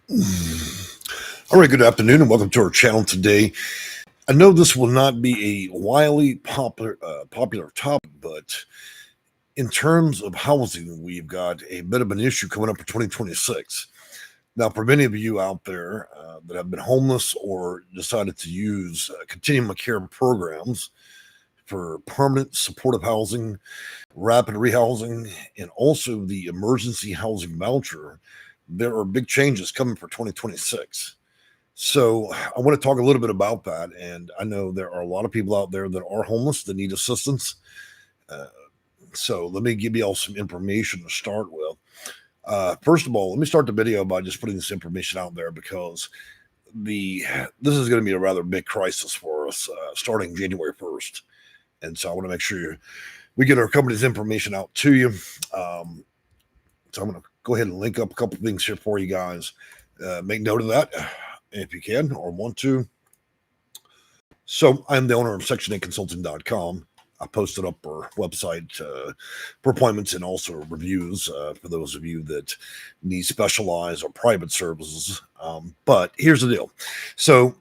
All right, good afternoon and welcome to our channel today. I know this will not be a wildly popular topic, but in terms of housing, we've got a bit of an issue coming up for 2026. Now, for many of you out there that have been homeless or decided to use continuum of care programs for permanent supportive housing, rapid rehousing, and also the emergency housing voucher, there are big changes coming for 2026. So I want to talk a little bit about that. And I know there are a lot of people out there that are homeless that need assistance. Uh, so let me give you all some information to start with. First of all, let me start the video by just putting this information out there because this is going to be a rather big crisis for us starting January 1st. And so I want to make sure we get our company's information out to you. So I'm going to go ahead and link up a couple things here for you guys. Make note of that if you can or want to. So I'm the owner of section8consulting.com. I posted up our website for appointments and also reviews for those of you that need specialized or private services. But here's the deal. So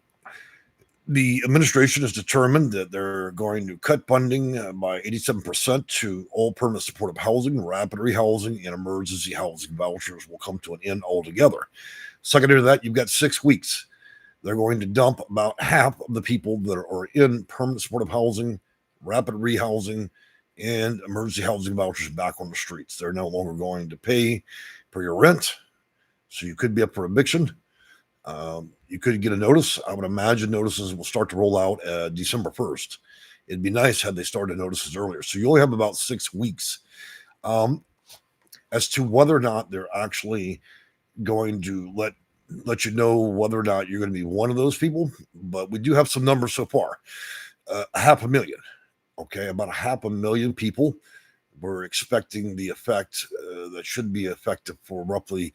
the administration has determined that they're going to cut funding by 87% to all permanent supportive housing, rapid rehousing, and emergency housing vouchers will come to an end altogether. Secondary to that, you've got 6 weeks. They're going to dump about half of the people that are in permanent supportive housing, rapid rehousing, and emergency housing vouchers back on the streets. They're no longer going to pay for your rent, so you could be up for eviction. You could get a notice. I would imagine notices will start to roll out December 1st. It'd be nice had they started notices earlier. So you only have about 6 weeks. As to whether or not they're actually going to let you know whether or not you're going to be one of those people, but we do have some numbers so far. 500,000. Okay, about 500,000 people. We're expecting the effect that should be effective for roughly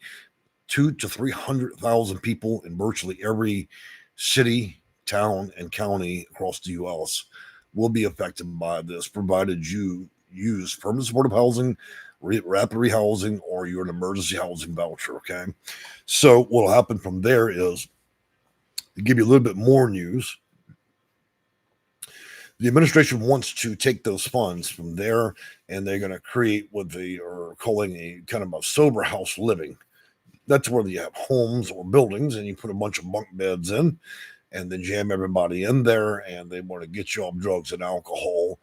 200,000 to 300,000 people in virtually every city, town, and county across the U.S. will be affected by this, provided you use permanent supportive housing, rapid rehousing, or you're an emergency housing voucher. Okay, so what will happen from there is to give you a little bit more news. The administration wants to take those funds from there, and they're going to create what they are calling a kind of a sober house living. That's where you have homes or buildings, and you put a bunch of bunk beds in, and then jam everybody in there, and they want to get you off drugs and alcohol.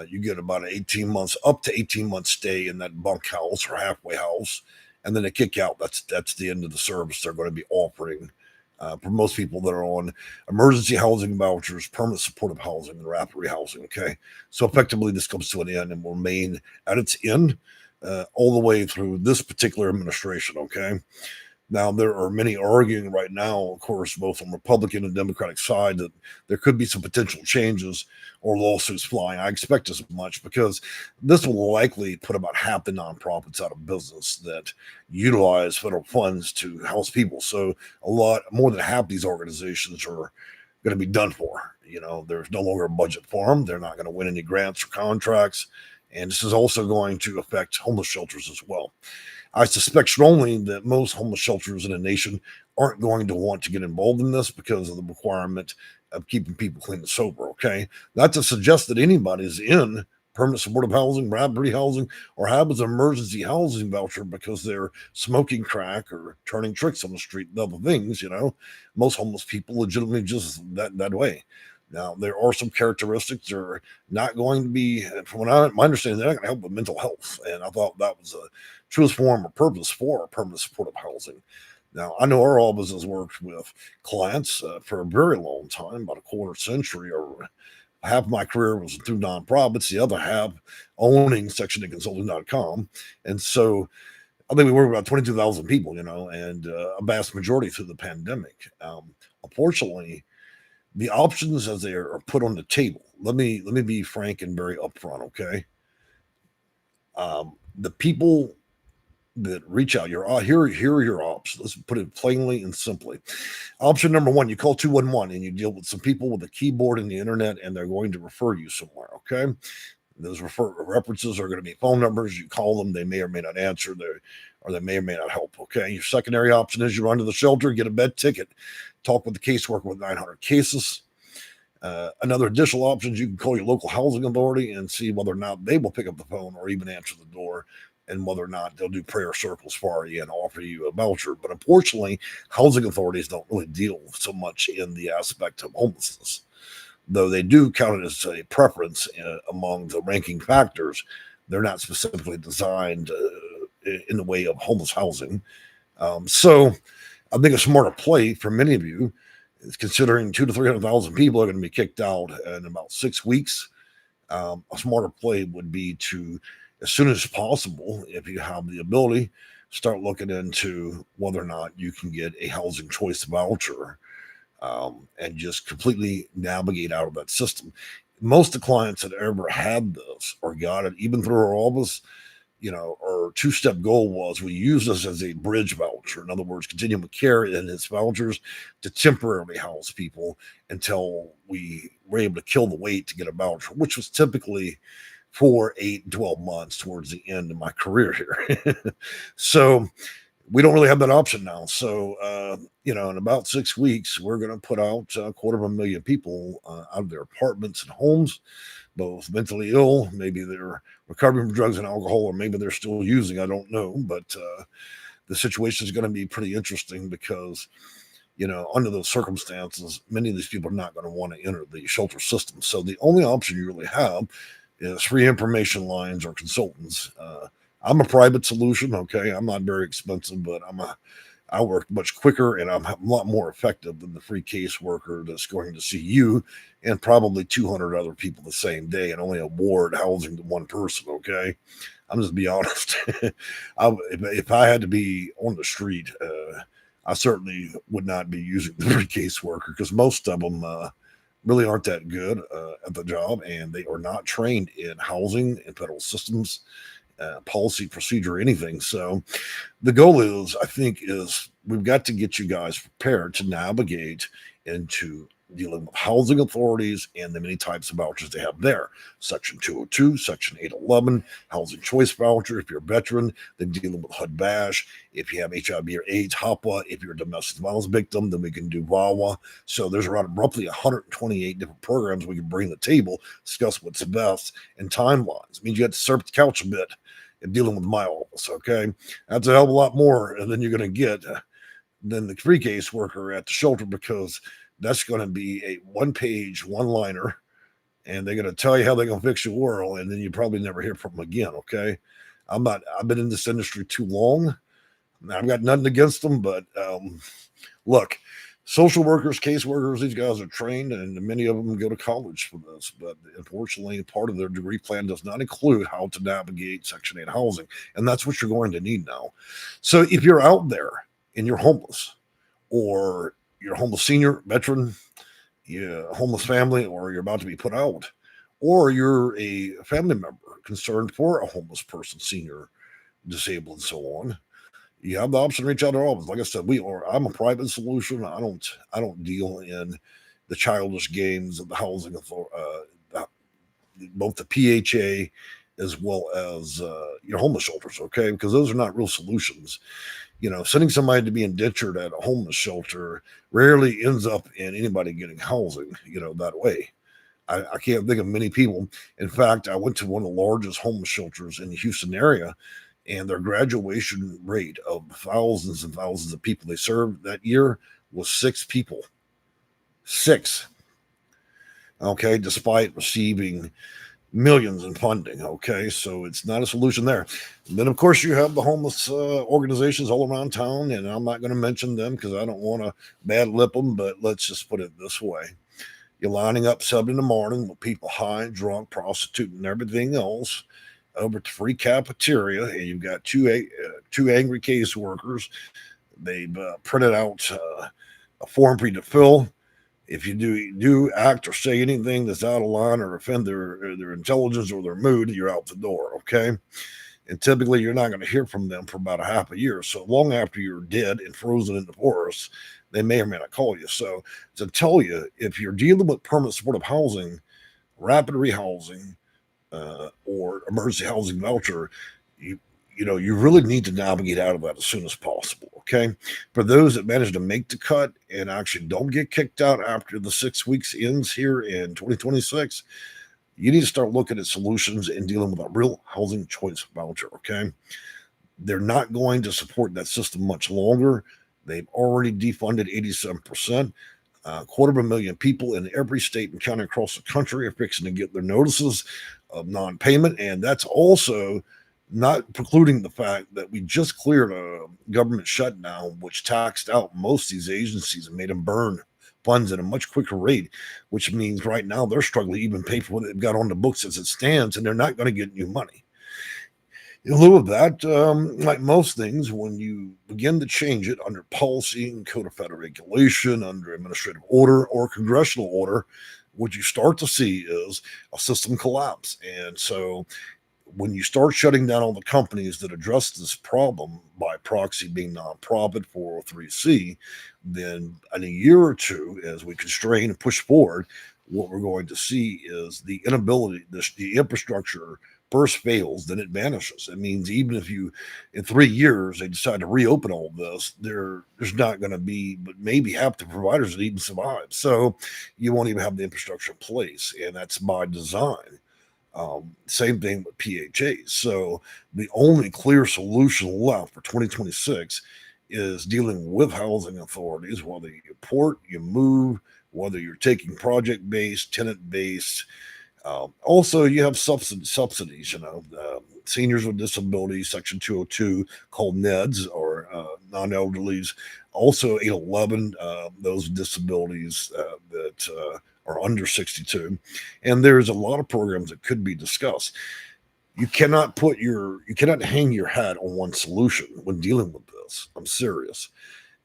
You get about an 18 months, up to 18 months stay in that bunk house or halfway house, and then they kick you out. That's the end of the service they're going to be offering for most people that are on emergency housing vouchers, permanent supportive housing, and rapid rehousing. Okay, so effectively this comes to an end and will remain at its end all the way through this particular administration. Okay. Now, there are many arguing right now, of course, both on Republican and Democratic side, that there could be some potential changes or lawsuits flying. I expect as much because this will likely put about half the nonprofits out of business that utilize federal funds to house people. So a lot more than half these organizations are going to be done for. There's no longer a budget for them. They're not going to win any grants or contracts. And this is also going to affect homeless shelters as well. I suspect strongly that most homeless shelters in the nation aren't going to want to get involved in this because of the requirement of keeping people clean and sober. Okay. Not to suggest that anybody is in permanent supportive housing, rapid rehousing, or have an emergency housing voucher because they're smoking crack or turning tricks on the street and other things. Most homeless people legitimately just that way. Now, there are some characteristics that are not going to be, from my understanding, they're not going to help with mental health. And I thought that was a truest form or purpose for permanent supportive housing. Now, I know our office has worked with clients for a very long time, about a quarter century, or half of my career was through nonprofits, the other half owning section8consulting.com. And so I think we worked with about 22,000 people, and a vast majority through the pandemic. Unfortunately, the options as they are put on the table. Let me be frank and very upfront, okay? The people that reach out, here are your options. Let's put it plainly and simply. Option number one, you call 211 and you deal with some people with a keyboard and the internet, and they're going to refer you somewhere, okay? Those references are going to be phone numbers. You call them, they may or may not answer. They're or that may or may not help. Okay. Your secondary option is you run to the shelter, get a bed ticket, talk with the caseworker with 900 cases. Another additional option is you can call your local housing authority and see whether or not they will pick up the phone or even answer the door, and whether or not they'll do prayer circles for you and offer you a voucher. But unfortunately, housing authorities don't really deal so much in the aspect of homelessness, though they do count it as a preference among the ranking factors. They're not specifically designed in the way of homeless housing. So I think a smarter play for many of you is, considering 200,000 to 300,000 people are going to be kicked out in about 6 weeks. A smarter play would be to, as soon as possible, if you have the ability, start looking into whether or not you can get a housing choice voucher, and just completely navigate out of that system. Most of the clients that ever had this or got it, even through our office, our two-step goal was we use this as a bridge voucher. In other words, continuum of care and its vouchers to temporarily house people until we were able to kill the wait to get a voucher, which was typically 4, 8, 12 months towards the end of my career here. So we don't really have that option now. So, in about 6 weeks, we're going to put out 250,000 people out of their apartments and homes, both mentally ill, maybe they're recovering from drugs and alcohol, or maybe they're still using. I don't know. But the situation is going to be pretty interesting because, under those circumstances, many of these people are not going to want to enter the shelter system. So the only option you really have is free information lines or consultants. I'm a private solution. Okay. I'm not very expensive, but I work much quicker and I'm a lot more effective than the free caseworker that's going to see you and probably 200 other people the same day and only award housing to one person. Okay. I'm just be honest. If I had to be on the street, I certainly would not be using the free caseworker, because most of them really aren't that good at the job, and they are not trained in housing and federal systems, policy, procedure, anything. So the goal is, I think, is we've got to get you guys prepared to navigate into dealing with housing authorities and the many types of vouchers they have there. Section 202, Section 811, housing choice voucher. If you're a veteran, then dealing with HUD VASH. If you have HIV or AIDS, HAPA. If you're a domestic violence victim, then we can do VAWA. So there's around roughly 128 different programs we can bring to the table, discuss what's best, and timelines. It means you have to serve the couch a bit in dealing with my office. Okay, that's a hell of a lot more than you're going to get than the free caseworker at the shelter, because that's going to be a one-page one-liner, and they're going to tell you how they're going to fix your world, and then you probably never hear from them again. Okay, I've been in this industry too long. I've got nothing against them, but look, social workers, caseworkers, these guys are trained, and many of them go to college for this. But unfortunately, part of their degree plan does not include how to navigate Section 8 housing, and that's what you're going to need now. So if you're out there and you're homeless, or you're a homeless senior, veteran, you're a homeless family, or you're about to be put out, or you're a family member concerned for a homeless person, senior, disabled, and so on, you have the option to reach out to our office. Like I said, I'm a private solution. I don't deal in the childish games of the housing authority, both the PHA as well as your homeless shelters. Okay, because those are not real solutions. Sending somebody to be indentured at a homeless shelter rarely ends up in anybody getting housing, that way. I can't think of many people. In fact, I went to one of the largest homeless shelters in the Houston area, and their graduation rate of thousands and thousands of people they served that year was 6 people. 6. Okay, despite receiving millions in funding. Okay, so it's not a solution there. And then, of course, you have the homeless organizations all around town, and I'm not going to mention them because I don't want to bad lip them, but let's just put it this way. You're lining up 7 in the morning with people high, drunk, prostitute, and everything else over to free cafeteria, and you've got two angry caseworkers. They've printed out a form for you to fill. If you do act or say anything that's out of line or offend their intelligence or their mood, you're out the door. Okay, and typically you're not going to hear from them for about a half a year. So long after you're dead and frozen in the forest, they may or may not call you. So to tell you, if you're dealing with permanent supportive housing, rapid rehousing, or emergency housing voucher, you really need to navigate out of that as soon as possible. Okay. For those that manage to make the cut and actually don't get kicked out after the 6 weeks ends here in 2026, you need to start looking at solutions and dealing with a real housing choice voucher. Okay. They're not going to support that system much longer. They've already defunded 87%. A quarter of a million people in every state and county across the country are fixing to get their notices of non-payment, and that's also not precluding the fact that we just cleared a government shutdown, which taxed out most of these agencies and made them burn funds at a much quicker rate, which means right now they're struggling to even pay for what they've got on the books as it stands, and they're not going to get new money. In lieu of that, like most things, when you begin to change it under policy and code of federal regulation, under administrative order or congressional order, what you start to see is a system collapse. And so when you start shutting down all the companies that address this problem by proxy being nonprofit 403C, then in a year or two, as we constrain and push forward, what we're going to see is the inability, the infrastructure first fails, then it vanishes. It means even if you, in 3 years, they decide to reopen all this, there's not going to be, but maybe half the providers that even survive. So you won't even have the infrastructure in place, and that's by design. Same thing with PHAs. So the only clear solution left for 2026 is dealing with housing authorities, whether you port, you move, whether you're taking project-based, tenant-based. Also, you have subsidies, seniors with disabilities, Section 202, called NEDs or non-elderlies. Also, 811, those disabilities that are under 62. And there's a lot of programs that could be discussed. You cannot hang your hat on one solution when dealing with this. I'm serious.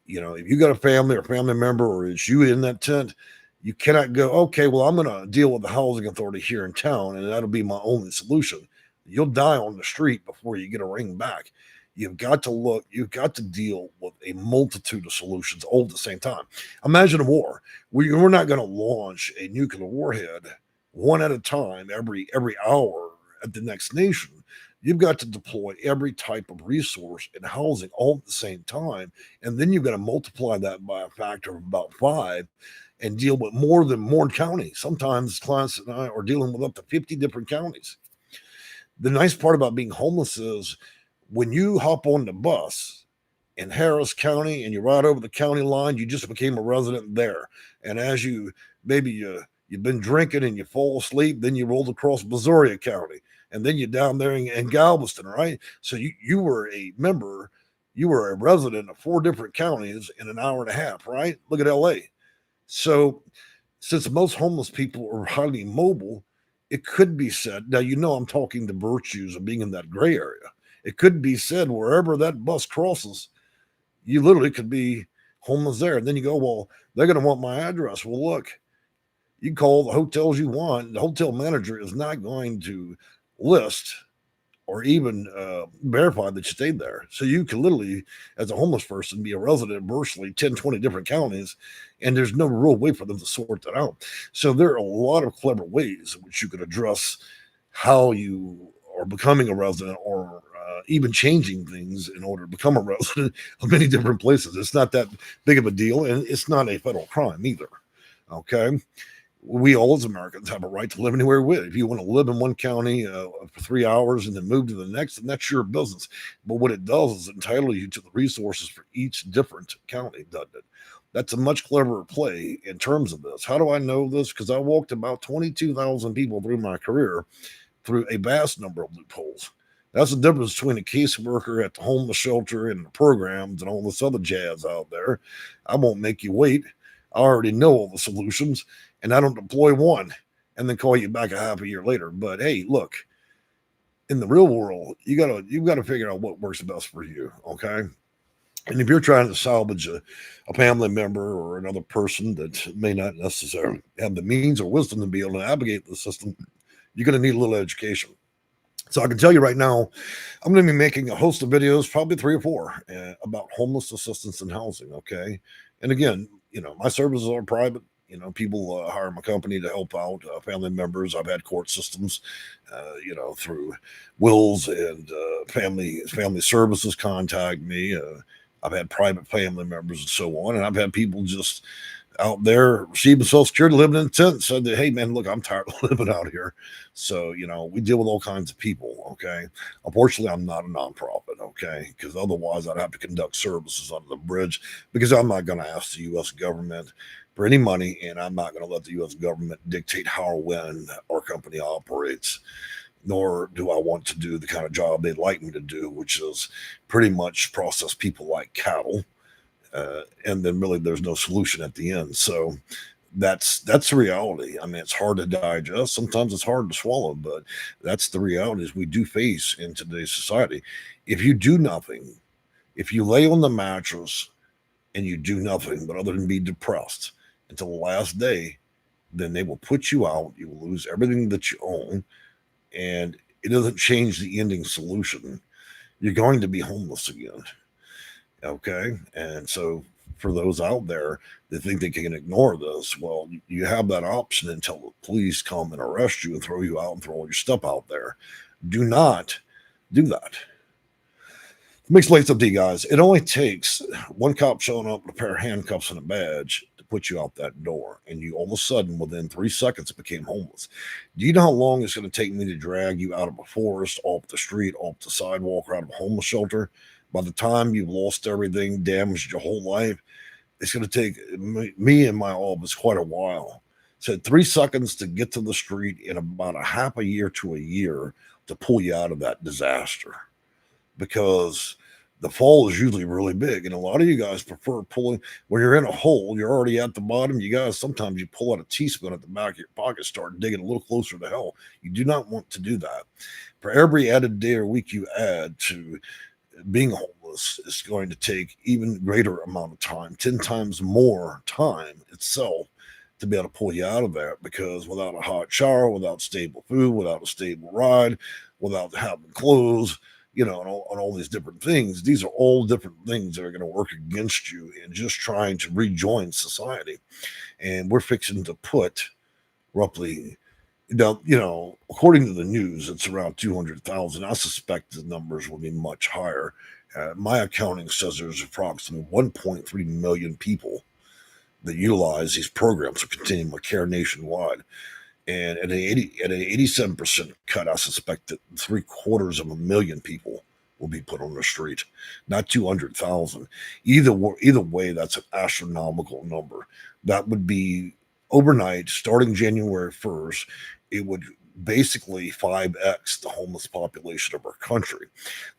If you got a family or family member, or it's you in that tent, you cannot go, okay, well, I'm going to deal with the housing authority here in town, and that'll be my only solution. You'll die on the street before you get a ring back. You've got to deal with a multitude of solutions all at the same time. Imagine a war. We're not going to launch a nuclear warhead one at a time every hour at the next nation. You've got to deploy every type of resource in housing all at the same time. And then you've got to multiply that by a factor of about 5 and deal with more than one county. Sometimes clients and I are dealing with up to 50 different counties. The nice part about being homeless is when you hop on the bus in Harris County and you ride over the county line, you just became a resident there. And as you've been drinking and you fall asleep, then you rolled across Missouri County, and then you're down there in Galveston, right? So you were a member, you were a resident of 4 different counties in an hour and a half, right? Look at LA. So since most homeless people are highly mobile, it could be said, now I'm talking the virtues of being in that gray area. It could be said wherever that bus crosses, you literally could be homeless there. And then you go, well, they're going to want my address. Well, look, you call the hotels you want. The hotel manager is not going to list or even verify that you stayed there. So you can literally, as a homeless person, be a resident in virtually 10, 20 different counties, and there's no real way for them to sort that out. So there are a lot of clever ways in which you could address how you are becoming a resident, or even changing things in order to become a resident of many different places. It's not that big of a deal, and it's not a federal crime either. Okay. We all as Americans have a right to live anywhere we live. If you want to live in one county for 3 hours and then move to the next, then that's your business. But what it does is entitle you to the resources for each different county, doesn't it? That's a much cleverer play in terms of this. How do I know this? Because I walked about 22,000 people through my career through a vast number of loopholes. That's the difference between a caseworker at the homeless shelter and the programs and all this other jazz out there. I won't make you wait. I already know all the solutions, and I don't deploy one and then call you back a half a year later. But hey, look, in the real world, you've got to figure out what works best for you. Okay. And if you're trying to salvage a family member or another person that may not necessarily have the means or wisdom to be able to navigate the system, you're going to need a little education. So I can tell you right now, I'm going to be making a host of videos, probably 3 or 4, about homeless assistance and housing. Okay. And again, my services are private. People hire my company to help out family members. I've had court systems, through wills and family services contact me. I've had private family members and so on, and I've had people just out there receiving Social Security, living in tents, said that, hey man, look, I'm tired of living out here. So, we deal with all kinds of people. Okay. Unfortunately, I'm not a nonprofit. Okay. Because otherwise I'd have to conduct services under the bridge, because I'm not going to ask the U.S. government for any money, and I'm not going to let the U.S. government dictate how or when our company operates. Nor do I want to do the kind of job they'd like me to do, which is pretty much process people like cattle, and then really there's no solution at the end. So that's the reality. I mean, it's hard to digest. Sometimes it's hard to swallow, but that's the realities we do face in today's society. If you do nothing, if you lay on the mattress and you do nothing but other than be depressed until the last day, then they will put you out. You will lose everything that you own, and it doesn't change the ending solution. You're going to be homeless again. Okay. And so for those out there that think they can ignore this, well, you have that option until the police come and arrest you and throw you out and throw all your stuff out there. Do not do that. Let me explain something to you guys. It only takes one cop showing up with a pair of handcuffs and a badge to put you out that door. And you all of a sudden, within 3 seconds, became homeless. Do you know how long it's going to take me to drag you out of a forest, off the street, off the sidewalk, or out of a homeless shelter? By the time you've lost everything, damaged your whole life, it's going to take me and my office quite a while. So 3 seconds to get to the street, in about a half a year to a year to pull you out of that disaster, because the fall is usually really big. And a lot of you guys prefer pulling when you're in a hole, you're already at the bottom. You guys, sometimes you pull out a teaspoon at the back of your pocket, start digging a little closer to hell. You do not want to do that. For every added day or week you add to being homeless, is going to take even greater amount of time, 10 times more time itself, to be able to pull you out of that, because without a hot shower, without stable food, without a stable ride, without having clothes, and all these different things, these are all different things that are going to work against you in just trying to rejoin society. And we're fixing to put roughly, according to the news, it's around 200,000. I suspect the numbers will be much higher. My accounting says there's approximately 1.3 million people that utilize these programs for continuum of care nationwide. And at an 87% cut, I suspect that 750,000 people will be put on the street, not 200,000. Either way, that's an astronomical number. That would be overnight, starting January 1st. It would basically 5x the homeless population of our country.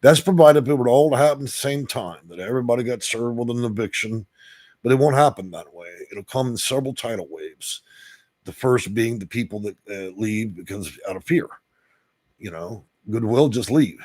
That's provided if it would all happen at the same time, that everybody got served with an eviction, but it won't happen that way. It'll come in several tidal waves. The first being the people that leave because out of fear, goodwill, just leave.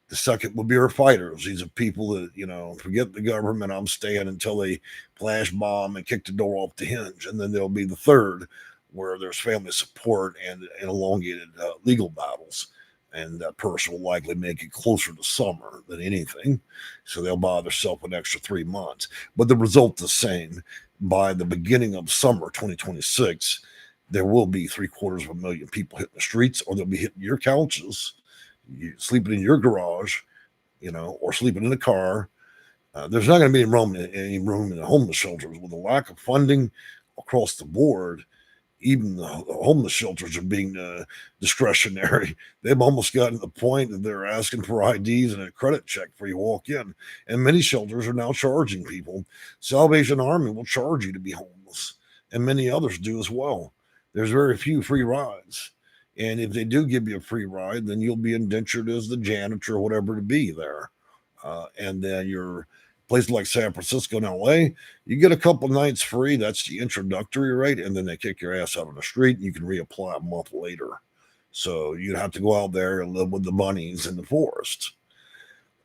The second will be our fighters. These are people that, forget the government, I'm staying until they flash bomb and kick the door off the hinge. And then there'll be the third, where there's family support and elongated legal battles. And that person will likely make it closer to summer than anything. So they'll buy themselves an extra 3 months. But the result is the same. By the beginning of summer 2026, there will be 750,000 people hitting the streets, or they'll be hitting your couches, sleeping in your garage, or sleeping in the car. There's not going to be any room in the homeless shelters. With the lack of funding across the board, even the homeless shelters are being discretionary. They've almost gotten to the point that they're asking for IDs and a credit check before you walk in. And many shelters are now charging people. Salvation Army will charge you to be homeless, and many others do as well. There's very few free rides. And if they do give you a free ride, then you'll be indentured as the janitor or whatever to be there. And then your places like San Francisco and LA, you get a couple nights free. That's the introductory rate. And then they kick your ass out on the street, and you can reapply a month later. So you'd have to go out there and live with the bunnies in the forest.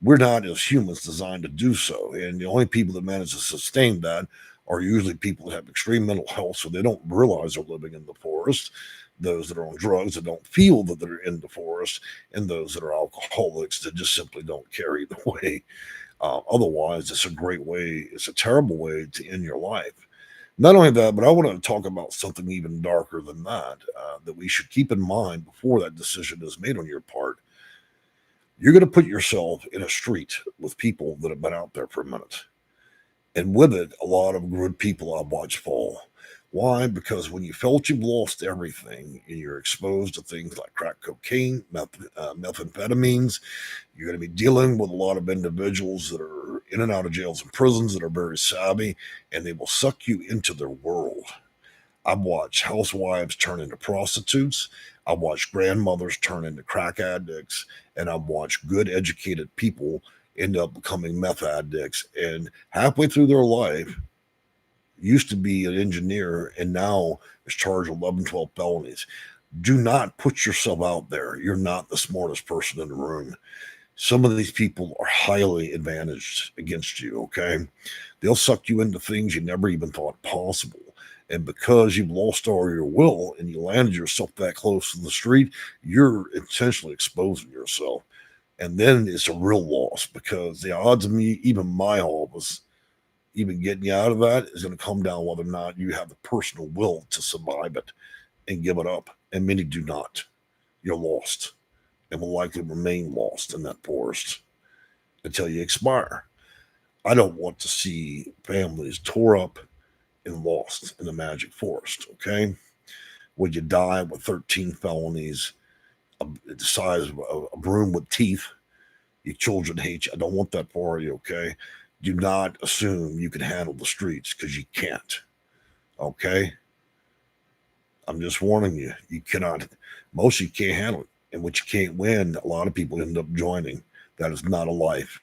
We're not, as humans, designed to do so. And the only people that manage to sustain that are usually people that have extreme mental health, so they don't realize they're living in the forest. Those that are on drugs that don't feel that they're in the forest, and those that are alcoholics that just simply don't care either way. Otherwise, it's a great way. It's a terrible way to end your life. Not only that, but I want to talk about something even darker than that, that we should keep in mind before that decision is made on your part. You're going to put yourself in a street with people that have been out there for a minute. And with it, a lot of good people I've watched fall. Why? Because when you felt you've lost everything and you're exposed to things like crack cocaine, methamphetamines, you're going to be dealing with a lot of individuals that are in and out of jails and prisons that are very savvy, and they will suck you into their world. I've watched housewives turn into prostitutes. I've watched grandmothers turn into crack addicts, and I've watched good educated people end up becoming meth addicts. And halfway through their life, used to be an engineer and now is charged 11, 12 felonies. Do not put yourself out there. You're not the smartest person in the room. Some of these people are highly advantaged against you, okay? They'll suck you into things you never even thought possible. And because you've lost all your will and you landed yourself that close to the street, you're intentionally exposing yourself. And then it's a real loss because the odds of me, even my office, even getting you out of that is going to come down whether or not you have the personal will to survive it and give it up. And many do not. You're lost and will likely remain lost in that forest until you expire. I don't want to see families tore up and lost in the magic forest, okay? Would you die with 13 felonies, the size of a broom with teeth? Your children hate you. I don't want that for you, okay? Do not assume you can handle the streets because you can't, okay? I'm just warning you. You cannot. Most of you can't handle it. And what you can't win, a lot of people end up joining. That is not a life.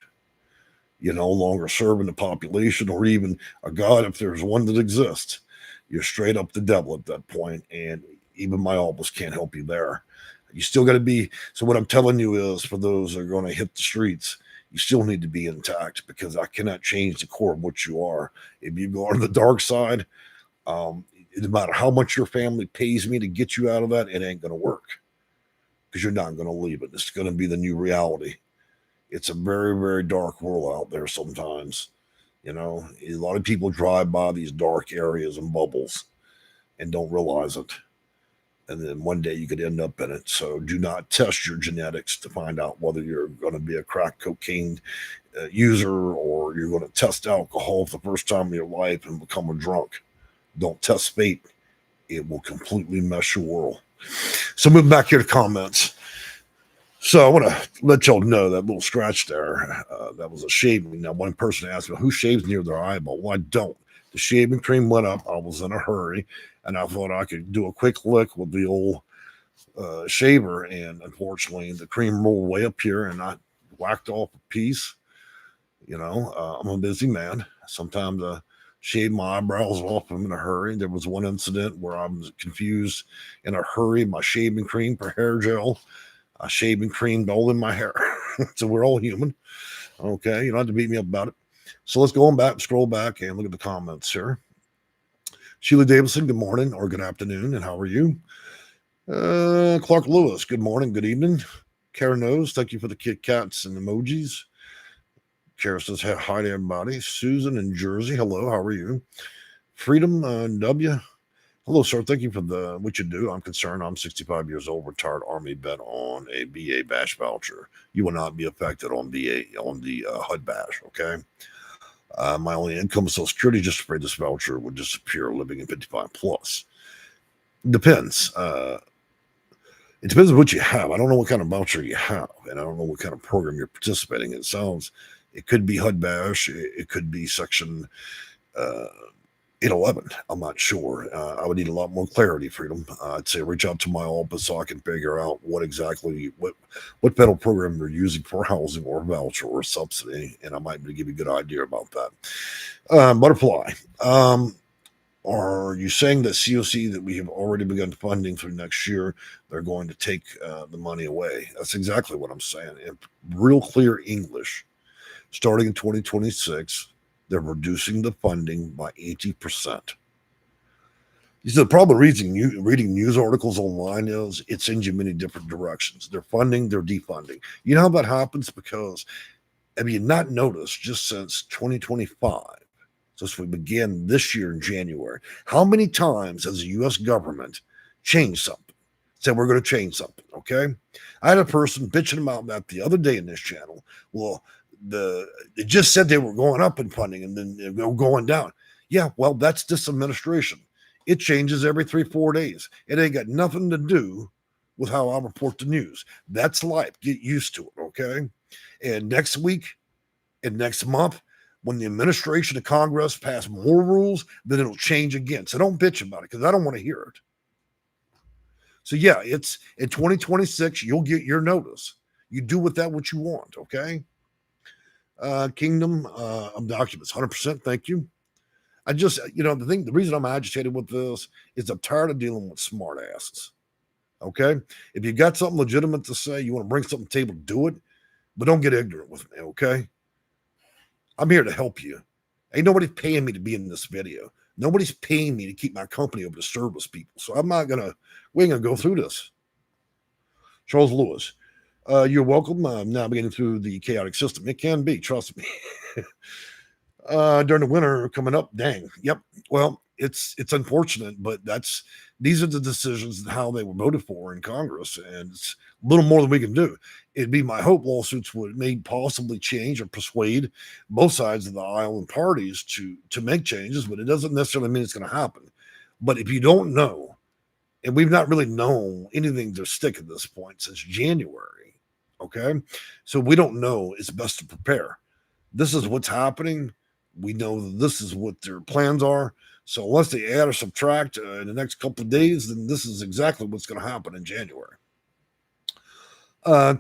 You're no longer serving the population or even a God if there's one that exists. You're straight up the devil at that point, and even my office can't help you there. You still got to be. So what I'm telling you is, for those that are going to hit the streets, you still need to be intact because I cannot change the core of what you are. If you go on the dark side, no matter how much your family pays me to get you out of that, it ain't going to work because you're not going to leave it. It's going to be the new reality. It's a very, very dark world out there sometimes. You know, a lot of people drive by these dark areas and bubbles and don't realize it. And then one day you could end up in it. So do not test your genetics to find out whether you're going to be a crack cocaine user or you're going to test alcohol for the first time in your life and become a drunk. Don't test fate. It will completely mess your world. So moving back here to comments. So I want to let y'all know that little scratch there, that was a shaving. Now, one person asked me, who shaves near their eyeball? Well, I don't. The shaving cream went up. I was in a hurry, and I thought I could do a quick lick with the old shaver. And unfortunately, the cream rolled way up here, and I whacked off a piece. You know, I'm a busy man. Sometimes I shave my eyebrows off. I'm in a hurry. There was one incident where I was confused in a hurry. My shaving cream for hair gel. I shaved and creamed all in my hair. So we're all human. Okay. You don't have to beat me up about it. So let's go on back, scroll back, and look at the comments here. Sheila Davidson, good morning or good afternoon, and how are you? Clark Lewis, good morning, good evening. Karen Knows, thank you for the Kit Kats and emojis. Kara says, hi to everybody. Susan in Jersey, hello, how are you? Freedom W, hello, sir. Thank you for what you do. I'm concerned. I'm 65 years old, retired Army vet on a VA bash voucher. You will not be affected on the HUD bash. Okay. My only income is Social Security. Just afraid this voucher would disappear living in 55 plus. Depends. It depends on what you have. I don't know what kind of voucher you have, and I don't know what kind of program you're participating in. It could be HUD bash. It could be Section 811. I'm not sure. I would need a lot more clarity, Freedom. I'd say reach out to my office so I can figure out what federal program you're using for housing or voucher or subsidy, and I might be able to give you a good idea about that. Butterfly. Are you saying that COC that we have already begun funding through next year, they're going to take the money away? That's exactly what I'm saying. In real clear English, starting in 2026, they're reducing the funding by 80%. You see, the problem reading news articles online is it sends you many different directions. They're funding, they're defunding. You know how that happens? Because have you not noticed just since 2025, since we began this year in January. How many times has the U.S. government changed something? Said we're going to change something, okay? I had a person bitching about that the other day in this channel. Well, it just said they were going up in funding and then they were going down. Yeah, well, that's this administration. It changes every 3-4 days. It ain't got nothing to do with how I report the news. That's life. Get used to it, okay? And next week and next month, when the administration of Congress pass more rules, then it'll change again. So don't bitch about it because I don't want to hear it. So yeah, it's in 2026, you'll get your notice. You do with that what you want, okay? Kingdom of Documents, 100%, thank you. I just, the reason I'm agitated with this is I'm tired of dealing with smart asses. Okay? If you got something legitimate to say, you want to bring something to the table, do it, but don't get ignorant with me, okay? I'm here to help you. Ain't nobody paying me to be in this video. Nobody's paying me to keep my company open to service people. So we ain't gonna go through this. Charles Lewis, you're welcome. I'm now beginning through the chaotic system. It can be, trust me. During the winter coming up, dang. Yep. Well, it's unfortunate, but these are the decisions and how they were voted for in Congress, and it's a little more than we can do. It'd be my hope lawsuits may possibly change or persuade both sides of the aisle and parties to make changes, but it doesn't necessarily mean it's going to happen. But if you don't know, and we've not really known anything to stick at this point since January, okay? So we don't know. It's best to prepare. This is what's happening. We know that this is what their plans are. So unless they add or subtract in the next couple of days, then this is exactly what's going to happen in January.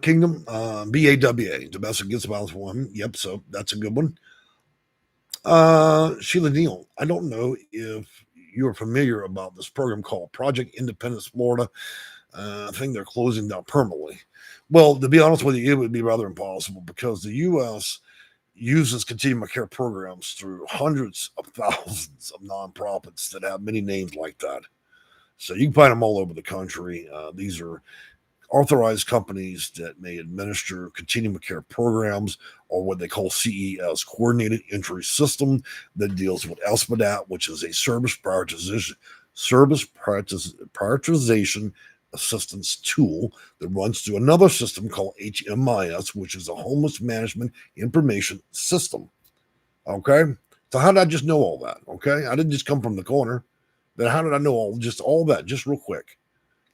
Kingdom, BAWA, Domestic Against Violence 1. Yep, so that's a good one. Sheila Neal, I don't know if you're familiar about this program called Project Independence Florida. I think they're closing down permanently. Well, to be honest with you, it would be rather impossible because the U.S. uses continuum care programs through hundreds of thousands of nonprofits that have many names like that. So you can find them all over the country. These are authorized companies that may administer continuum care programs, or what they call CES, Coordinated Entry System, that deals with SBDAT, which is a service prioritization assistance tool that runs through another system called HMIS, which is a Homeless Management Information System. Okay, so how did I just know all that? Okay, I didn't just come from the corner. Then how did I know all that just real quick?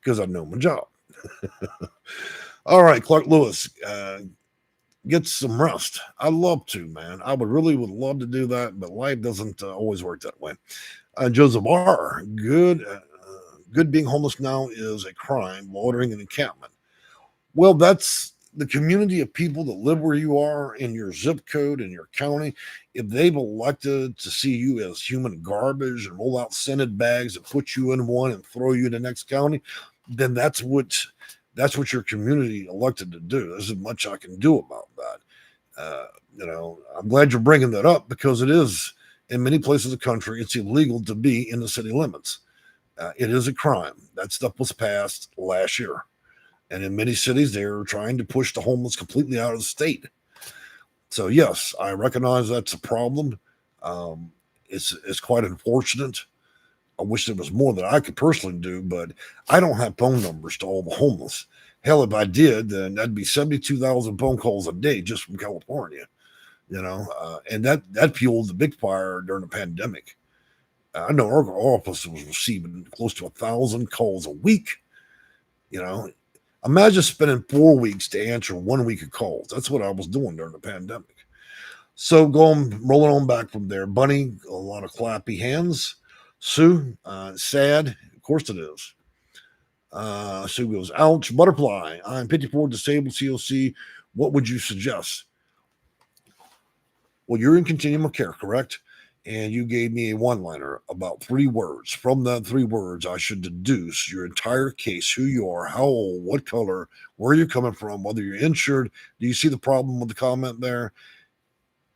Because I know my job. All right, Clark Lewis, get some rest. I'd love to, man. I would love to do that, but life doesn't always work that way. Joseph R. Good being homeless now is a crime, loitering and encampment. Well, that's the community of people that live where you are in your zip code in your county. If they've elected to see you as human garbage and roll out scented bags and put you in one and throw you in the next county, then that's what your community elected to do. There's not much I can do about that. I'm glad you're bringing that up because it is, in many places of the country, it's illegal to be in the city limits. It is a crime. That stuff was passed last year. And in many cities, they're trying to push the homeless completely out of the state. So, yes, I recognize that's a problem. It's quite unfortunate. I wish there was more that I could personally do, but I don't have phone numbers to all the homeless. Hell, if I did, then that'd be 72,000 phone calls a day just from California, and that fueled the big fire during the pandemic. I know our office was receiving close to 1,000 calls a week. Imagine spending 4 weeks to answer 1 week of calls. That's what I was doing during the pandemic. So rolling on back from there. Bunny, a lot of clappy hands. Sue, sad. Of course it is. Sue goes, ouch, butterfly. I'm 54, disabled, COC. What would you suggest? Well, you're in continuum of care, correct? And you gave me a one-liner about 3 words. From that 3 words, I should deduce your entire case, who you are, how old, what color, where you're coming from, whether you're insured. Do you see the problem with the comment there?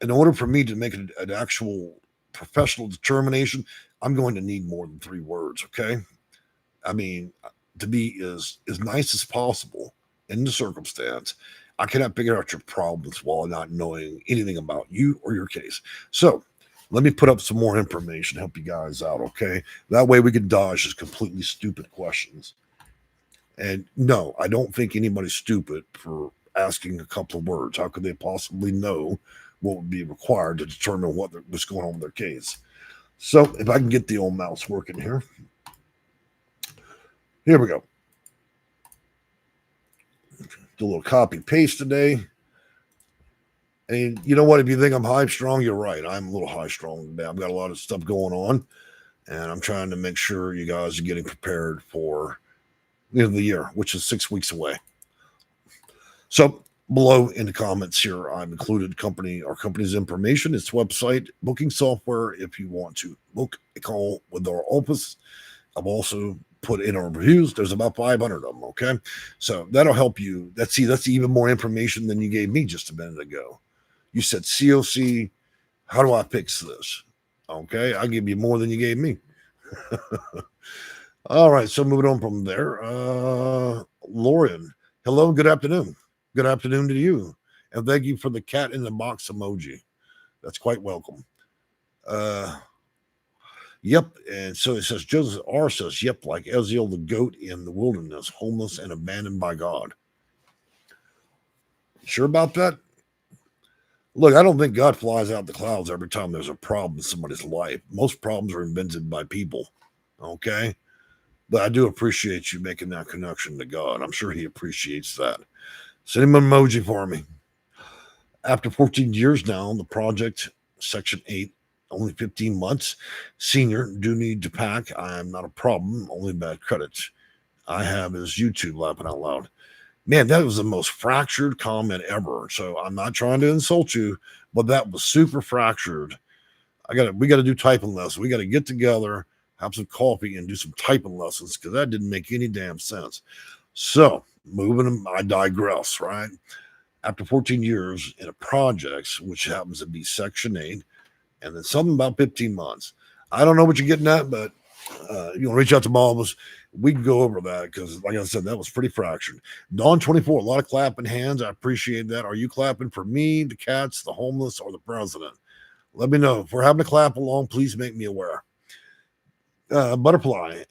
In order for me to make an actual professional determination, I'm going to need more than 3 words, okay? I mean, to be as nice as possible in the circumstance, I cannot figure out your problems while not knowing anything about you or your case. So Let me put up some more information, help you guys out, okay? That way we can dodge just completely stupid questions. And no, I don't think anybody's stupid for asking a couple of words. How could they possibly know what would be required to determine what's going on with their case? So if I can get the old mouse working here. Here we go. Do a little copy paste today. And you know what? If you think I'm high strong, you're right. I'm a little high strong today. I've got a lot of stuff going on, and I'm trying to make sure you guys are getting prepared for the end of the year, which is 6 weeks away. So below in the comments here, I've included our company's information, its website, booking software if you want to book a call with our office. I've also put in our reviews. There's about 500 of them. Okay, so that'll help you. That's even more information than you gave me just a minute ago. You said COC. How do I fix this? Okay, I'll give you more than you gave me. All right, so moving on from there. Lauren, hello, good afternoon. Good afternoon to you. And thank you for the cat in the box emoji. That's quite welcome. Yep. And so it says, Joseph R says, yep, like Eziel the goat in the wilderness, homeless and abandoned by God. Sure about that? Look, I don't think God flies out the clouds every time there's a problem in somebody's life. Most problems are invented by people. Okay. But I do appreciate you making that connection to God. I'm sure he appreciates that. Send him an emoji for me. After 14 years now, the project, Section 8, only 15 months. Senior, do need to pack. I am not a problem, only bad credits. I have is YouTube laughing out loud. Man, that was the most fractured comment ever. So I'm not trying to insult you, but that was super fractured. We got to do typing lessons. We got to get together, have some coffee, and do some typing lessons because that didn't make any damn sense. So I digress, right? After 14 years in a project, which happens to be Section 8, and then something about 15 months. I don't know what you're getting at, but you want to reach out to all of us. We can go over that because, like I said, that was pretty fractured. Dawn 24, a lot of clapping hands. I appreciate that. Are you clapping for me, the cats, the homeless, or the president? Let me know. If we're having to clap along, please make me aware. Butterfly,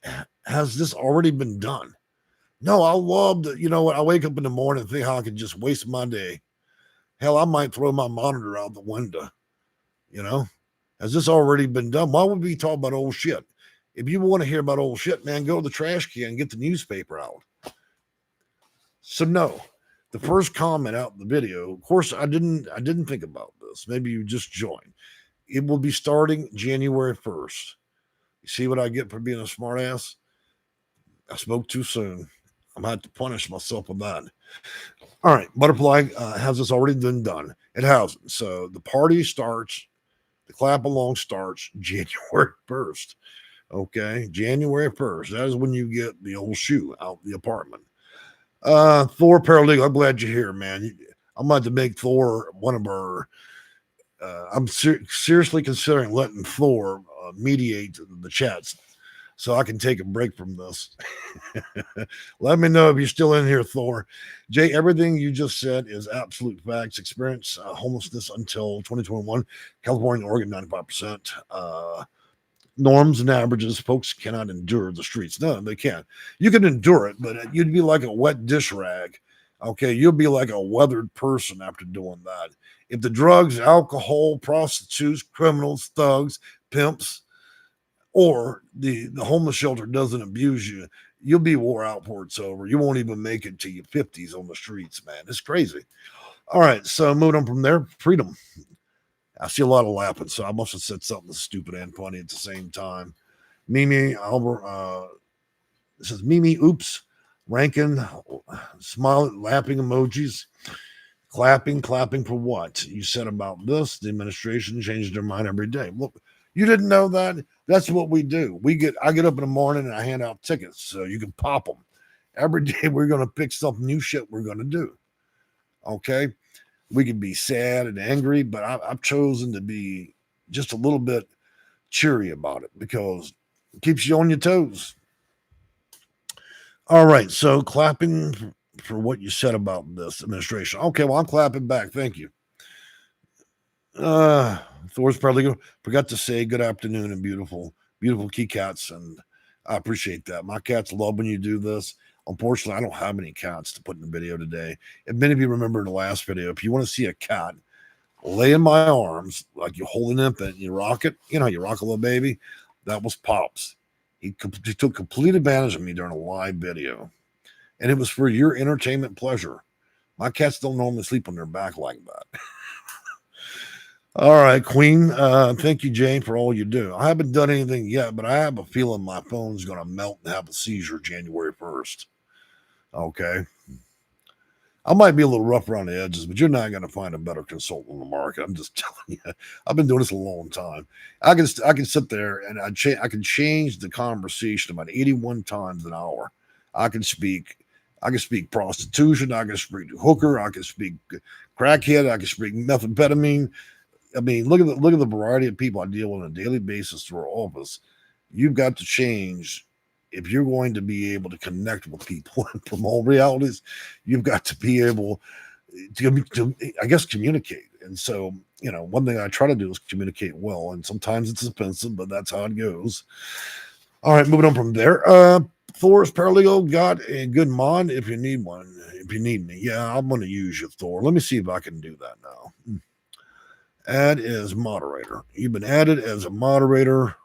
has this already been done? No, I love that. You know what? I wake up in the morning and think how I could just waste my day. Hell, I might throw my monitor out the window. You know, has this already been done? Why would we talk about old shit? If you want to hear about old shit, man, go to the trash can and get the newspaper out. So no, the first comment out in the video, of course, I didn't think about this. Maybe you just joined. It will be starting January 1st. You see what I get for being a smartass? I spoke too soon. I'm going to have to punish myself on that. All right, Butterfly, has this already been done? It hasn't. So the party starts, the clap along starts January 1st. Okay, January 1st. That is when you get the old shoe out the apartment. Thor Paralegal, I'm glad you're here, man. I'm about to make Thor one of our. I'm seriously considering letting Thor mediate the chats so I can take a break from this. Let me know if you're still in here, Thor. Jay, everything you just said is absolute facts. Experience homelessness until 2021. California, Oregon, 95%. Norms and averages, folks cannot endure the streets. No, they can't. You can endure it, but you'd be like a wet dish rag. Okay, you'll be like a weathered person after doing that. If the drugs, alcohol, prostitutes, criminals, thugs, pimps, or the homeless shelter doesn't abuse you, you'll be wore out before it's over. You won't even make it to your 50s on the streets, man. It's crazy. All right, so moving on from there, freedom. I see a lot of laughing, so I must have said something stupid and funny at the same time. Mimi, Albert, this is Mimi, oops, Rankin, smiling, laughing emojis, clapping for what? You said about this, the administration changes their mind every day. Look, you didn't know that? That's what we do. I get up in the morning and I hand out tickets so you can pop them. Every day we're going to pick some new shit we're going to do. Okay? We can be sad and angry, but I've chosen to be just a little bit cheery about it because it keeps you on your toes. All right, so clapping for what you said about this administration. Okay, well, I'm clapping back. Thank you. Thor's probably forgot to say good afternoon and beautiful key cats, and I appreciate that. My cats love when you do this. Unfortunately, I don't have any cats to put in the video today. If many of you remember in the last video, if you want to see a cat lay in my arms like you hold an infant, you rock it, you know, you rock a little baby. That was Pops. He took complete advantage of me during a live video, and it was for your entertainment pleasure. My cats don't normally sleep on their back like that. All right, Queen. Thank you, Jane, for all you do. I haven't done anything yet, but I have a feeling my phone's going to melt and have a seizure January 1st. Okay. I might be a little rough around the edges, but you're not going to find a better consultant in the market. I'm just telling you. I've been doing this a long time. I can sit there and I can change the conversation about 81 times an hour. I can speak prostitution. I can speak hooker. I can speak crackhead. I can speak methamphetamine. I mean, look at the variety of people I deal with on a daily basis through our office. You've got to change if you're going to be able to connect with people and promote realities. You've got to be able to I guess, communicate. And so, you know, one thing I try to do is communicate well, and sometimes it's expensive, but that's how it goes. All right, moving on from there. Thor's Paralegal got a good mod if you need one. If you need me, yeah, I'm going to use you, Thor. Let me see if I can do that now. Add as moderator. You've been added as a moderator.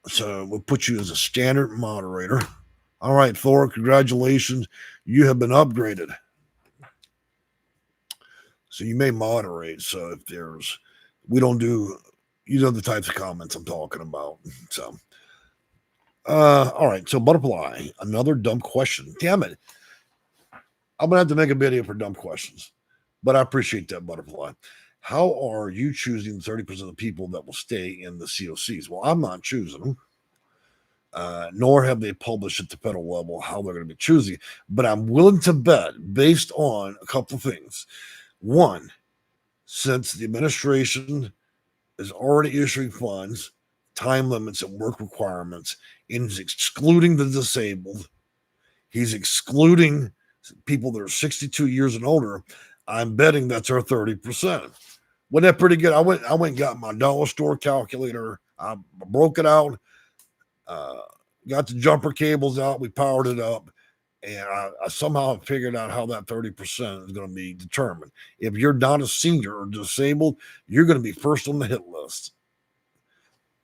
So we'll put you as a standard moderator. All right, Thor, congratulations. You have been upgraded. So you may moderate. So if we don't do, you know, the types of comments I'm talking about. So, all right. So Butterfly, another dumb question. Damn it. I'm going to have to make a video for dumb questions. But I appreciate that, Butterfly. How are you choosing 30% of the people that will stay in the COCs? Well, I'm not choosing them, nor have they published at the federal level how they're going to be choosing. But I'm willing to bet, based on a couple of things. One, since the administration is already issuing funds, time limits, and work requirements, and is excluding the disabled, he's excluding people that are 62 years and older. I'm betting that's our 30%. Wasn't that pretty good? I went and got my dollar store calculator. I broke it out, got the jumper cables out. We powered it up, and I somehow figured out how that 30% is going to be determined. If you're not a senior or disabled, you're going to be first on the hit list.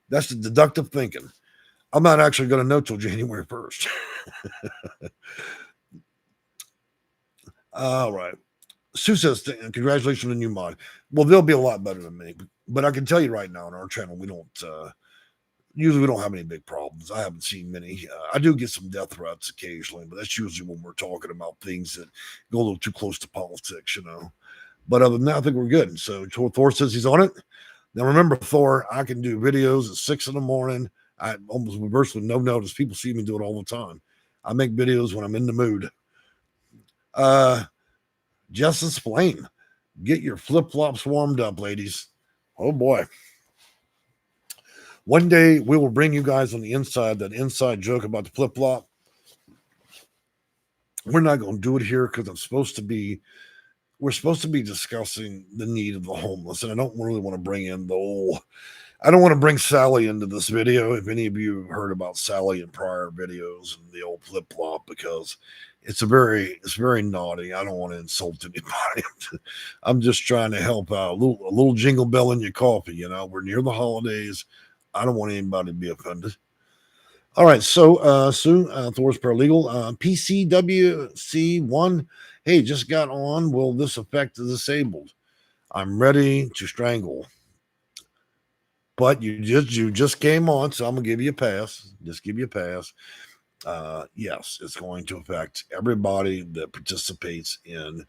That's the deductive thinking. I'm not actually going to know till January 1st. All right. Sue says, congratulations on the new mod. Well, they'll be a lot better than me. But I can tell you right now on our channel, we don't usually have any big problems. I haven't seen many. I do get some death threats occasionally, but that's usually when we're talking about things that go a little too close to politics, you know. But other than that, I think we're good. So Thor says he's on it. Now remember, Thor, I can do videos at 6 a.m. I almost reverse with no notice. People see me do it all the time. I make videos when I'm in the mood. Justice Flame, get your flip-flops warmed up, ladies. Oh boy. One day we will bring you guys on the inside, that inside joke about the flip-flop. We're not going to do it here because we're supposed to be discussing the need of the homeless. And I don't really want to bring in I don't want to bring Sally into this video. If any of you have heard about Sally in prior videos and the old flip-flop, because it's very naughty. I don't want to insult anybody. I'm just trying to help out. A little jingle bell in your coffee, you know. We're near the holidays. I don't want anybody to be offended. All right, so Sue, Thor's Paralegal, PCWC1. Hey, just got on. Will this affect the disabled? I'm ready to strangle. But you just came on, so I'm gonna give you a pass. Just give you a pass. Yes, it's going to affect everybody that participates in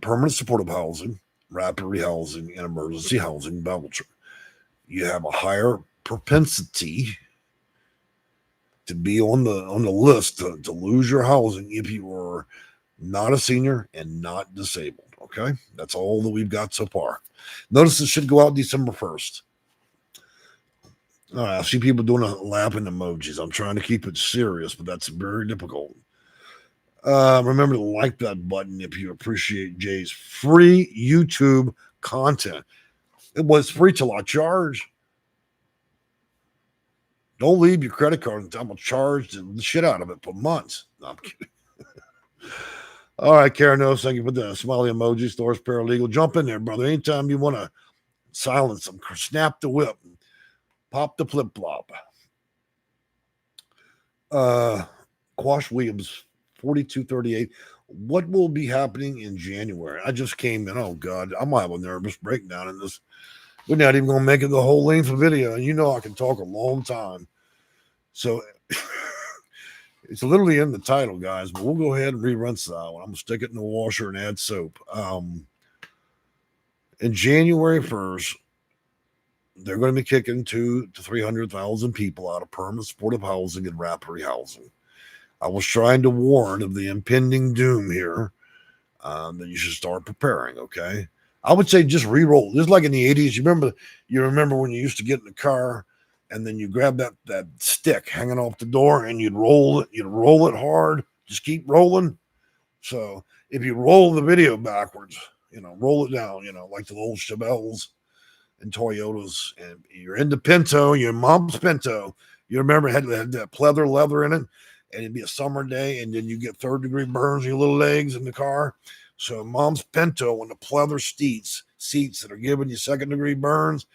permanent supportive housing, rapid rehousing, and emergency housing voucher. You have a higher propensity to be on the list to lose your housing if you are not a senior and not disabled. Okay, that's all that we've got so far. Notice it should go out December 1st. All right, I see people doing a laughing emojis. I'm trying to keep it serious, but that's very difficult. Remember to like that button if you appreciate Jay's free YouTube content. It was free till I charge. Don't leave your credit card until I'm charged the shit out of it for months. No, I'm kidding. All right, Karen, thank you for the smiley emoji. Stores paralegal. Jump in there, brother. Anytime you want to silence them, snap the whip, pop the flip flop. Quash Williams, 4238. What will be happening in January? I just came in. Oh, God. I might have a nervous breakdown in this. We're not even going to make it the whole length of video. And you know I can talk a long time. So it's literally in the title, guys. But we'll go ahead and re-rinse that one. I'm going to stick it in the washer and add soap. In January 1st, they're going to be kicking 200,000 to 300,000 people out of permanent supportive housing and rapid rehousing. I was trying to warn of the impending doom here that you should start preparing, okay? I would say just re-roll. Just like in the 80s, you remember when you used to get in the car and then you grab that stick hanging off the door and you'd roll it hard, just keep rolling. So if you roll the video backwards, roll it down, like the old Chevelles and Toyotas, and you're into Pinto, your mom's Pinto. You remember it had that pleather leather in it, and it'd be a summer day, and then you get third-degree burns in your little legs in the car. So mom's Pinto and the pleather seats that are giving you second-degree burns,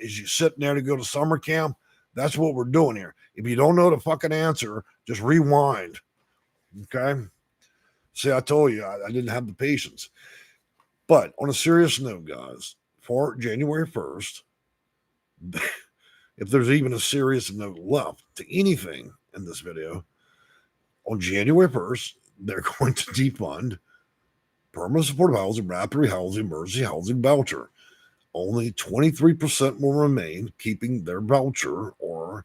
as you sitting there to go to summer camp, that's what we're doing here. If you don't know the fucking answer, just rewind, okay? See, I told you, I didn't have the patience. But on a serious note, guys, for January 1st, if there's even a serious note left to anything in this video, on January 1st, they're going to defund permanent supportive housing, rapid rehousing, emergency housing voucher. Only 23% will remain keeping their voucher or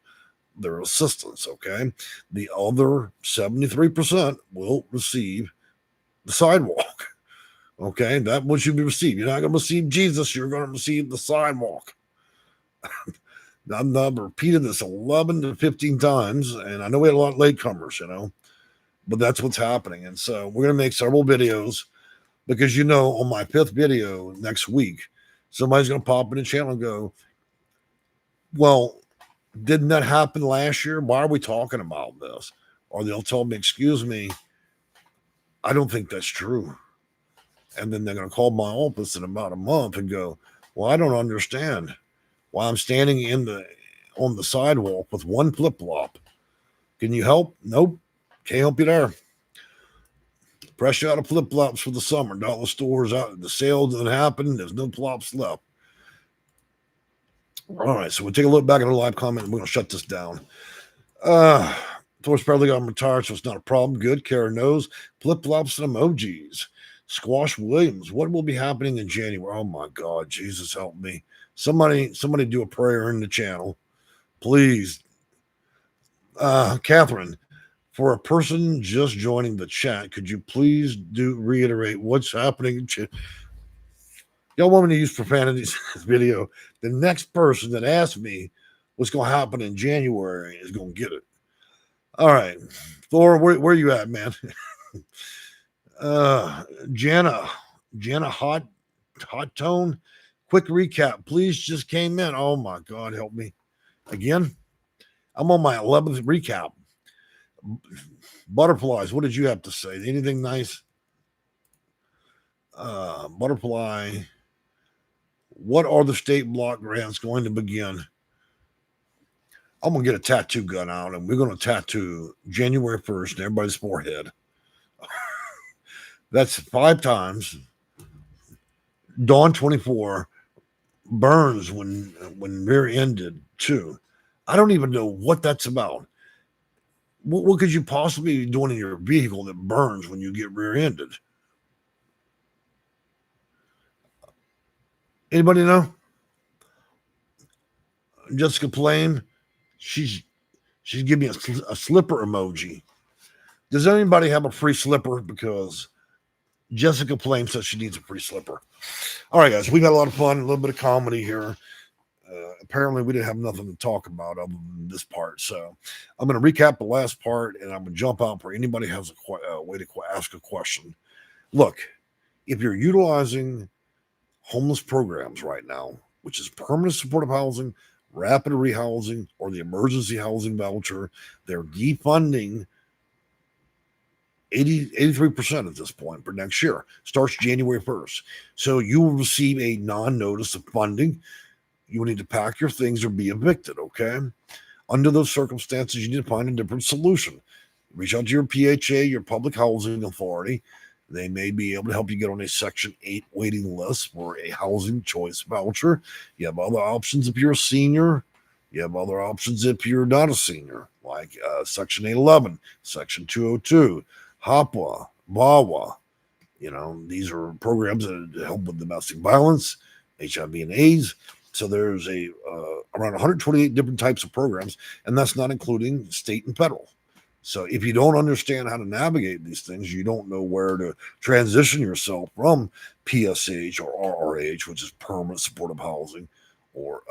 their assistance, okay? The other 73% will receive the sidewalk. Okay, that what you receive. You're not going to receive Jesus. You're going to receive the sidewalk. I've repeated this 11 to 15 times, and I know we had a lot of latecomers, but that's what's happening. And so we're going to make several videos because, on my 5th video next week, somebody's going to pop in the channel and go, well, didn't that happen last year? Why are we talking about this? Or they'll tell me, excuse me, I don't think that's true. And then they're going to call my office in about a month and go, well, I don't understand why I'm standing on the sidewalk with one flip-flop. Can you help? Nope. Can't help you there. Fresh out of flip-flops for the summer. Dollar stores out. The sale doesn't happen. There's no flops left. All right, so we'll take a look back at the live comment and we're going to shut this down. Torch probably got retired, so it's not a problem. Good. Karen knows. Flip-flops and emojis. Squash Williams, what will be happening in January? Oh my God, Jesus help me. Somebody do a prayer in the channel, please. Catherine, for a person just joining the chat, could you please reiterate what's happening? Y'all want me to use profanities in this video? The next person that asks me what's going to happen in January is going to get it. All right, Thor, where you at, man? Jana hot tone. Quick recap, please. Just came in. Oh my God, help me again. I'm on my 11th recap. Butterflies, what did you have to say? Anything nice? Butterfly, what are the state block grants going to begin? I'm gonna get a tattoo gun out and we're gonna tattoo January 1st in everybody's forehead. That's 5 times. Dawn 24, burns when rear-ended 2. I don't even know what that's about. What could you possibly be doing in your vehicle that burns when you get rear-ended? Anybody know? Jessica Plain, she's giving me a slipper emoji. Does anybody have a free slipper? Because Jessica Plain says she needs a free slipper. All right, guys, we got a lot of fun, a little bit of comedy here. apparently we didn't have nothing to talk about other than this part. So I'm going to recap the last part, and I'm going to jump out for anybody has a way to ask a question. Look, if you're utilizing homeless programs right now, which is permanent supportive housing, rapid rehousing, or the emergency housing voucher, they're defunding 83% at this point for next year. Starts January 1st. So you will receive a non-notice of funding. You will need to pack your things or be evicted, okay? Under those circumstances, you need to find a different solution. Reach out to your PHA, your public housing authority. They may be able to help you get on a Section 8 waiting list for a housing choice voucher. You have other options if you're a senior. You have other options if you're not a senior, like Section 811, Section 202, HAPA, VAWA. You know, these are programs that help with domestic violence, HIV and AIDS. So there's around 128 different types of programs, and that's not including state and federal. So if you don't understand how to navigate these things, you don't know where to transition yourself from PSH or RRH, which is permanent supportive housing, or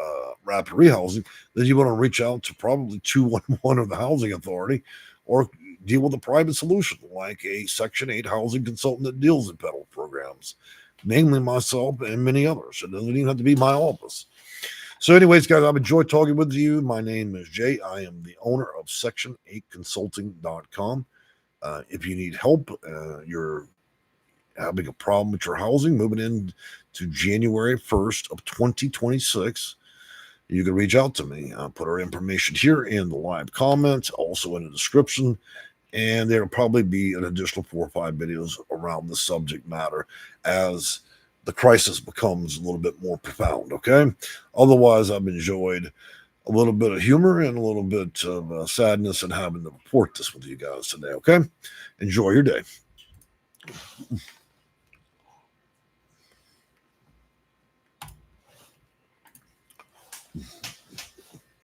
rapid rehousing, then you want to reach out to probably 211 of the housing authority, or deal with a private solution like a Section 8 housing consultant that deals in federal programs, namely myself and many others. It doesn't even have to be my office. So anyways, guys, I've enjoyed talking with you. My name is Jay. I am the owner of Section8Consulting.com. If you need help, you're having a problem with your housing, moving in to January 1st of 2026, you can reach out to me. I'll put our information here in the live comments, also in the description, and there'll probably be an additional 4 or 5 videos around the subject matter as the crisis becomes a little bit more profound, okay? Otherwise, I've enjoyed a little bit of humor and a little bit of sadness in having to report this with you guys today, okay? Enjoy your day.